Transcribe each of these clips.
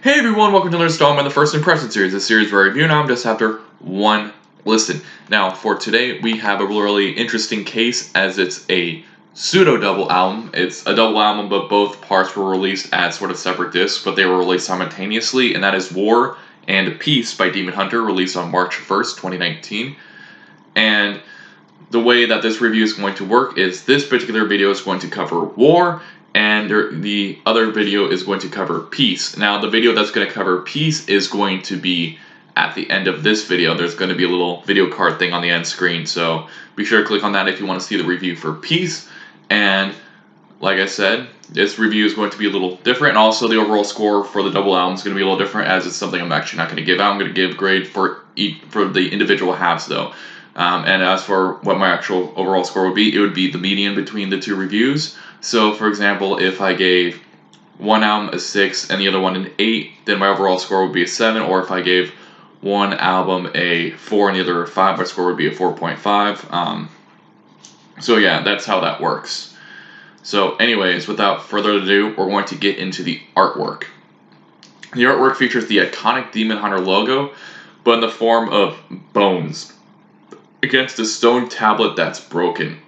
Hey everyone, welcome to another installment of the First Impression series, a series where I review an album just after one listen. Now, for today, we have a really interesting case as it's a pseudo-double album. It's a double album, but both parts were released as sort of separate discs, but they were released simultaneously, and that is War and Peace by Demon Hunter, released on March 1st, 2019. And the way that this review is going to work is this particular video is going to cover War, and the other video is going to cover Peace. Now, the video that's going to cover Peace is going to be at the end of this video. There's going to be a little video card thing on the end screen, so be sure to click on that if you want to see the review for Peace. And like I said, this review is going to be a little different, and also the overall score for the double album is going to be a little different, as it's something I'm actually not going to give out. I'm going to give grade for the individual halves, though. And as for what my actual overall score would be, it would be the median between the two reviews. So, for example, if I gave one album a 6 and the other one an 8, then my overall score would be a 7. Or if I gave one album a 4 and the other a 5, my score would be a 4.5. So yeah, that's how that works. So anyways, without further ado, we're going to get into the artwork. The artwork features the iconic Demon Hunter logo, but in the form of bones against a stone tablet that's broken.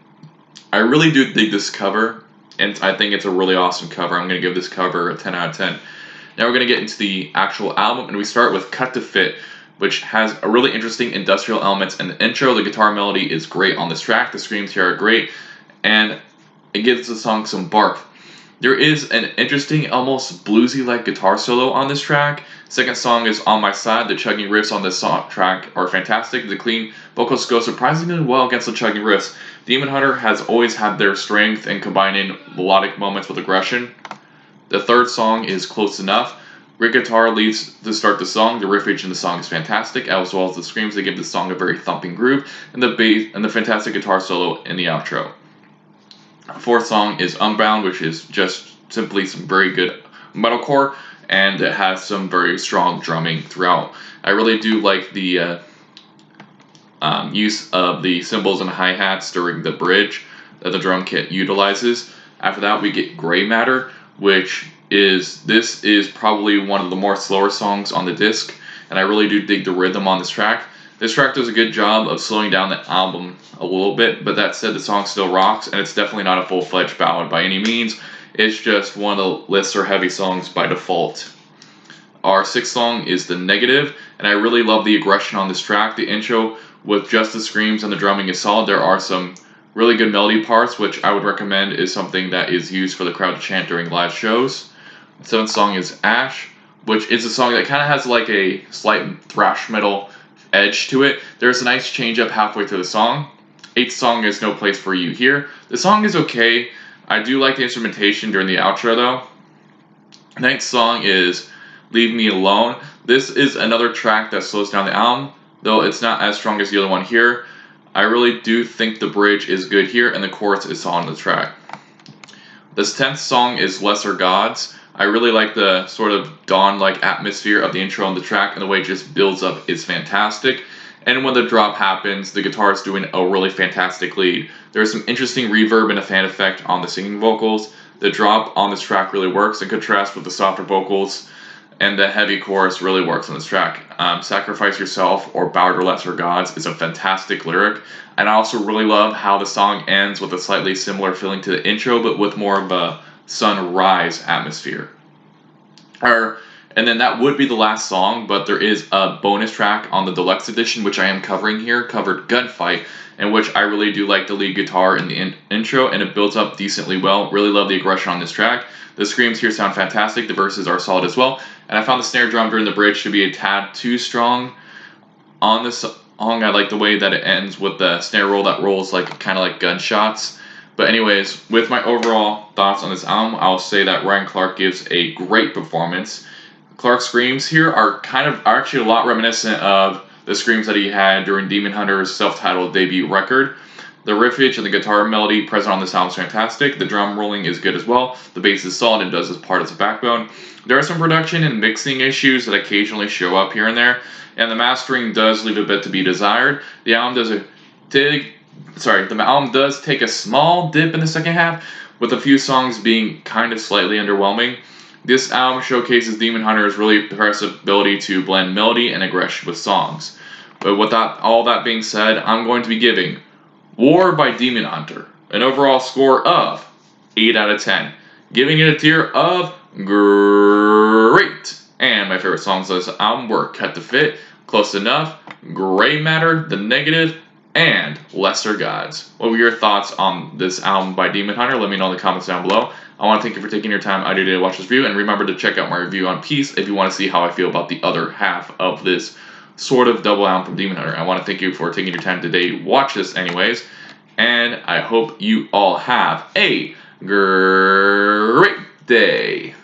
I really do dig this cover, and I think it's a really awesome cover. I'm going to give this cover a 10 out of 10. Now we're going to get into the actual album, and we start with Cut to Fit, which has a really interesting industrial elements in the intro. The guitar melody is great on this track. The screams here are great, and it gives the song some bark. There is an interesting, almost bluesy-like guitar solo on this track. Second song is On My Side. The chugging riffs on this track are fantastic. The clean vocals go surprisingly well against the chugging riffs. Demon Hunter has always had their strength in combining melodic moments with aggression. The third song is Close Enough. Great guitar leads to start the song. The riffage in the song is fantastic, as well as the screams. They give the song a very thumping groove, and the bass and the fantastic guitar solo in the outro. Fourth song is Unbound, which is just simply some very good metalcore, and it has some very strong drumming throughout. I really do like the use of the cymbals and hi-hats during the bridge that the drum kit utilizes. After that, we get Gray Matter, which is probably one of the more slower songs on the disc, and I really do dig the rhythm on this track. This track does a good job of slowing down the album a little bit, but that said, the song still rocks, and it's definitely not a full-fledged ballad by any means. It's just one of the lesser heavy songs by default. Our sixth song is The Negative, and I really love the aggression on this track. The intro with just the screams and the drumming is solid. There are some really good melody parts, which I would recommend is something that is used for the crowd to chant during live shows. The seventh song is Ash, which is a song that kind of has like a slight thrash metal edge to it. There's a nice change up halfway through the song. Eighth song is No Place for You Here. The song is okay. I do like the instrumentation during the outro though. Ninth song is Leave Me Alone. This is another track that slows down the album, though it's not as strong as the other one here. I really do think the bridge is good here, and the chorus is on the track. This 10th song is Lesser Gods. I really like the sort of dawn-like atmosphere of the intro on the track, and the way it just builds up is fantastic. And when the drop happens, the guitar is doing a really fantastic lead. There's some interesting reverb and a fan effect on the singing vocals. The drop on this track really works in contrast with the softer vocals, and the heavy chorus really works on this track. Sacrifice Yourself or Bow to Lesser Gods is a fantastic lyric, and I also really love how the song ends with a slightly similar feeling to the intro, but with more of a sunrise atmosphere. And then that would be the last song, but there is a bonus track on the deluxe edition, which I am covering here, covered Gunfight, in which I really do like the lead guitar in the intro, and it builds up decently well. Really love the aggression on this track. The screams here sound fantastic. The verses are solid as well. And I found the snare drum during the bridge to be a tad too strong on this song. I like the way that it ends with the snare roll that rolls like kind of like gunshots. But anyways, with my overall thoughts on this album, I'll say that Ryan Clark gives a great performance. Clark's screams here are actually a lot reminiscent of the screams that he had during Demon Hunter's self-titled debut record. The riffage and the guitar melody present on this album is fantastic. The drum rolling is good as well. The bass is solid and does its part as a backbone. There are some production and mixing issues that occasionally show up here and there, and the mastering does leave a bit to be desired. The album does take a small dip in the second half, with a few songs being kind of slightly underwhelming. This album showcases Demon Hunter's really impressive ability to blend melody and aggression with songs. But with all that being said, I'm going to be giving War by Demon Hunter an overall score of 8 out of 10, giving it a tier of great. And my favorite songs on this album were Cut to Fit, Close Enough, Gray Matter, The Negative, and Lesser Gods. What were your thoughts on this album by Demon Hunter? Let me know in the comments down below. I want to thank you for taking your time out of your day to watch this review, and remember to check out my review on Peace if you want to see how I feel about the other half of this sort of double album from Demon Hunter. I want to thank you for taking your time today to watch this anyways, and I hope you all have a great day.